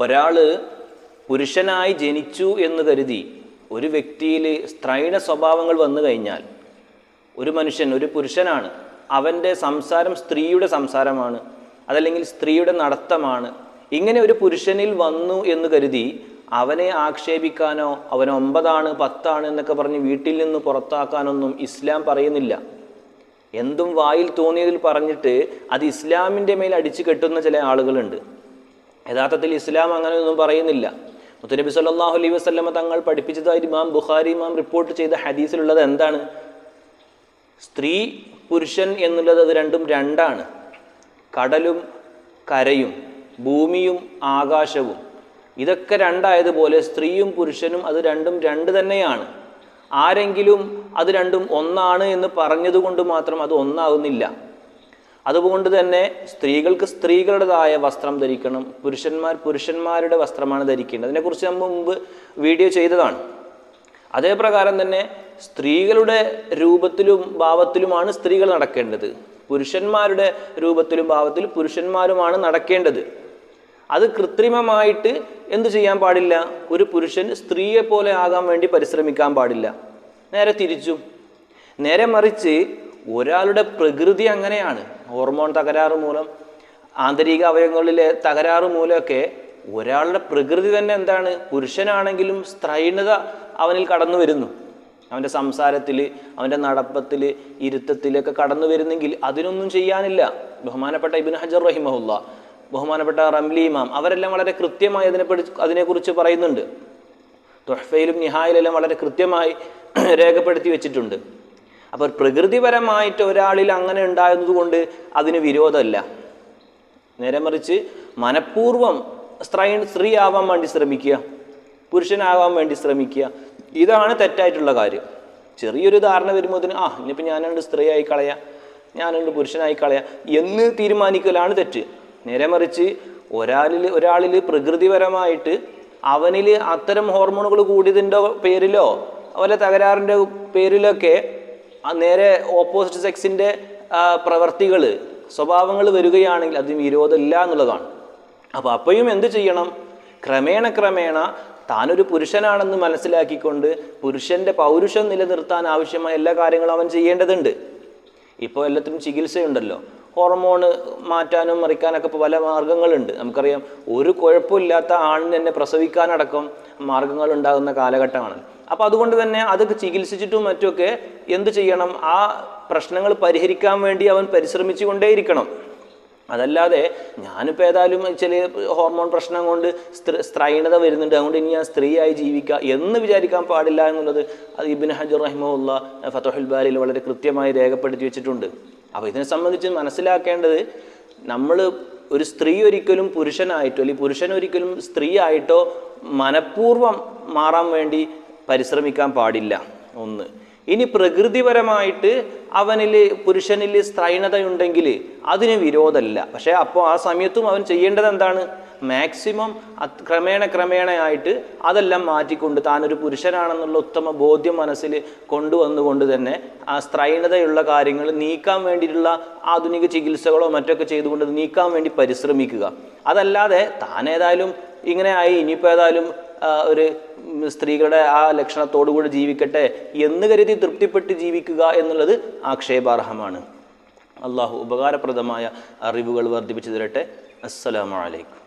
ഒരാൾ പുരുഷനായി ജനിച്ചു എന്ന് കരുതി ഒരു വ്യക്തിയിൽ സ്ത്രൈണ സ്വഭാവങ്ങൾ വന്നു കഴിഞ്ഞാൽ, ഒരു മനുഷ്യൻ ഒരു പുരുഷനാണ്, അവൻ്റെ സംസാരം സ്ത്രീയുടെ സംസാരമാണ്, അതല്ലെങ്കിൽ സ്ത്രീയുടെ നടത്തമാണ്, ഇങ്ങനെ ഒരു പുരുഷനിൽ വന്നു എന്ന് കരുതി അവനെ ആക്ഷേപിക്കാനോ അവൻ 9 10 എന്നൊക്കെ പറഞ്ഞ് വീട്ടിൽ നിന്ന് പുറത്താക്കാനൊന്നും ഇസ്ലാം പറയുന്നില്ല. എന്തും വായിൽ തോന്നിയതിൽ പറഞ്ഞിട്ട് അത് ഇസ്ലാമിൻ്റെ മേൽ അടിച്ചു കെട്ടുന്ന ചില ആളുകളുണ്ട്. യഥാർത്ഥത്തിൽ ഇസ്ലാം അങ്ങനെയൊന്നും പറയുന്നില്ല. മുത്തുനബി സല്ലല്ലാഹു അലൈഹി വസല്ലമ തങ്ങൾ പഠിപ്പിച്ചതായി ഇമാം ബുഖാരി റിപ്പോർട്ട് ചെയ്ത ഹദീസിലുള്ളത് എന്താണ്? സ്ത്രീ പുരുഷൻ എന്നുള്ളത് അത് രണ്ടും രണ്ടാണ്. കടലും കരയും ഭൂമിയും ആകാശവും ഇതൊക്കെ രണ്ടായതുപോലെ സ്ത്രീയും പുരുഷനും അത് രണ്ടും രണ്ട് തന്നെയാണ്. ആരെങ്കിലും അത് രണ്ടും ഒന്നാണ് എന്ന് പറഞ്ഞതുകൊണ്ട് മാത്രം അത് ഒന്നാകുന്നില്ല. അതുകൊണ്ട് തന്നെ സ്ത്രീകൾക്ക് സ്ത്രീകളുടേതായ വസ്ത്രം ധരിക്കണം, പുരുഷന്മാരുടെ വസ്ത്രമാണ് ധരിക്കേണ്ടത്. അതിനെക്കുറിച്ച് നമ്മൾ മുമ്പ് വീഡിയോ ചെയ്തതാണ്. അതേപ്രകാരം തന്നെ സ്ത്രീകളുടെ രൂപത്തിലും ഭാവത്തിലുമാണ് സ്ത്രീകൾ നടക്കേണ്ടത്, പുരുഷന്മാരുടെ രൂപത്തിലും ഭാവത്തിലും പുരുഷന്മാരുമാണ് നടക്കേണ്ടത്. അത് കൃത്രിമമായിട്ട് എന്തു ചെയ്യാൻ പാടില്ല? ഒരു പുരുഷൻ സ്ത്രീയെ പോലെ ആകാൻ വേണ്ടി പരിശ്രമിക്കാൻ പാടില്ല. നേരെ തിരിച്ചും. നേരെ മറിച്ച് ഒരാളുടെ പ്രകൃതി അങ്ങനെയാണ്. ഹോർമോൺ തകരാറ് മൂലം, ആന്തരിക അവയവങ്ങളിലെ തകരാറ് മൂലമൊക്കെ ഒരാളുടെ പ്രകൃതി തന്നെ എന്താണ്? പുരുഷനാണെങ്കിലും സ്ത്രൈണത അവനിൽ കടന്നു വരുന്നു. അവൻ്റെ സംസാരത്തിൽ, അവൻ്റെ നടപ്പത്തിൽ, ഇരുത്തത്തിലൊക്കെ കടന്നു വരുന്നെങ്കിൽ അതിനൊന്നും ചെയ്യാനില്ല. ബഹുമാനപ്പെട്ട ഇബ്നു ഹജർ റഹിമഹുല്ലാ, ബഹുമാനപ്പെട്ട റംലി ഇമാം അവരെല്ലാം വളരെ കൃത്യമായി അതിനെക്കുറിച്ച് പറയുന്നുണ്ട്. തുഹ്ഫയിലും നിഹായിലെല്ലാം വളരെ കൃത്യമായി രേഖപ്പെടുത്തി വെച്ചിട്ടുണ്ട്. അപ്പോൾ പ്രകൃതിപരമായിട്ട് ഒരാളിൽ അങ്ങനെ ഉണ്ടാകുന്നത് അതിന് വിരോധമല്ല. നേരെ മറിച്ച് മനഃപൂർവ്വം സ്ത്രീ ആവാൻ വേണ്ടി ശ്രമിക്കുക, പുരുഷനാവാൻ വേണ്ടി ശ്രമിക്കുക, ഇതാണ് തെറ്റായിട്ടുള്ള കാര്യം. ചെറിയൊരു ധാരണ വരുമ്പോൾ ഇനിയിപ്പോൾ ഞാനുണ്ട് സ്ത്രീ ആയി കളയാം, ഞാനുണ്ട് പുരുഷനായി കളയാം എന്ന് തീരുമാനിക്കലാണ് തെറ്റ്. നേരെ മറിച്ച് ഒരാളിൽ പ്രകൃതിപരമായിട്ട് അവനിൽ അത്തരം ഹോർമോണുകൾ കൂടിയതിൻ്റെ പേരിലോ അതുപോലെ തകരാറിൻ്റെ പേരിലൊക്കെ നേരെ ഓപ്പോസിറ്റ് സെക്സിൻ്റെ പ്രവർത്തികൾ, സ്വഭാവങ്ങൾ വരികയാണെങ്കിൽ അതിന് വിരോധമില്ല എന്നുള്ളതാണ്. അപ്പോൾ അപ്പോഴും എന്ത് ചെയ്യണം? ക്രമേണ താനൊരു പുരുഷനാണെന്ന് മനസ്സിലാക്കിക്കൊണ്ട് പുരുഷൻ്റെ പൗരുഷം നിലനിർത്താൻ ആവശ്യമായ എല്ലാ കാര്യങ്ങളും അവൻ ചെയ്യേണ്ടതുണ്ട്. ഇപ്പോൾ എല്ലാത്തിനും ചികിത്സയുണ്ടല്ലോ, ഹോർമോൺ മാറ്റാനും മറിക്കാനൊക്കെ ഇപ്പോൾ പല മാർഗങ്ങളുണ്ട്. നമുക്കറിയാം, ഒരു കുഴപ്പമില്ലാത്ത ആണിന് തന്നെ പ്രസവിക്കാനടക്കം മാർഗങ്ങൾ ഉണ്ടാകുന്ന കാലഘട്ടമാണ്. അപ്പോൾ അതുകൊണ്ട് തന്നെ അതൊക്കെ ചികിത്സിച്ചിട്ടും മറ്റുമൊക്കെ എന്ത് ചെയ്യണം? ആ പ്രശ്നങ്ങൾ പരിഹരിക്കാൻ വേണ്ടി അവൻ പരിശ്രമിച്ചു കൊണ്ടേയിരിക്കണം. അതല്ലാതെ ഞാനിപ്പോൾ ഏതായാലും ചില ഹോർമോൺ പ്രശ്നം കൊണ്ട് സ്ത്രൈണത വരുന്നുണ്ട്, അതുകൊണ്ട് ഇനി ഞാൻ സ്ത്രീയായി ജീവിക്കുക എന്ന് വിചാരിക്കാൻ പാടില്ല എന്നുള്ളത് അത് ഇബ്നു ഹജർ റഹിമഹുല്ലാ ഫത്ഹുൽ ബാരിയിൽ വളരെ കൃത്യമായി രേഖപ്പെടുത്തി വെച്ചിട്ടുണ്ട്. അപ്പോൾ ഇതിനെ സംബന്ധിച്ച് മനസ്സിലാക്കേണ്ടത്, നമ്മൾ ഒരു സ്ത്രീ ഒരിക്കലും പുരുഷനായിട്ടോ അല്ലെങ്കിൽ പുരുഷൻ ഒരിക്കലും സ്ത്രീ ആയിട്ടോ മനഃപൂർവ്വം മാറാൻ വേണ്ടി പരിശ്രമിക്കാൻ പാടില്ല. ഒന്ന്. ഇനി പ്രകൃതിപരമായിട്ട് പുരുഷനിൽ സ്ത്രൈണതയുണ്ടെങ്കിൽ അതിന് വിരോധമല്ല. പക്ഷേ അപ്പോൾ ആ സമയത്തും അവൻ ചെയ്യേണ്ടത് എന്താണ്? മാക്സിമം ക്രമേണയായിട്ട് അതെല്ലാം മാറ്റിക്കൊണ്ട് താനൊരു പുരുഷനാണെന്നുള്ള ഉത്തമ ബോധ്യം മനസ്സിൽ കൊണ്ടുവന്നുകൊണ്ട് തന്നെ ആ സ്ത്രൈണതയുള്ള കാര്യങ്ങൾ നീക്കാൻ വേണ്ടിയിട്ടുള്ള ആധുനിക ചികിത്സകളോ മറ്റൊക്കെ ചെയ്തുകൊണ്ട് നീക്കാൻ വേണ്ടി പരിശ്രമിക്കുക. അതല്ലാതെ താനേതായാലും ഇങ്ങനെ ആയി, ഇനിയിപ്പോൾ ഏതായാലും ഒരു സ്ത്രീകളുടെ ആ ലക്ഷണത്തോടു കൂടി ജീവിക്കട്ടെ എന്ന് കരുതി തൃപ്തിപ്പെട്ട് ജീവിക്കുക എന്നുള്ളത് ആക്ഷേപാർഹമാണ്. അള്ളാഹു ഉപകാരപ്രദമായ അറിവുകൾ വർദ്ധിപ്പിച്ചു തരട്ടെ. അസ്സലാമു അലൈക്കും.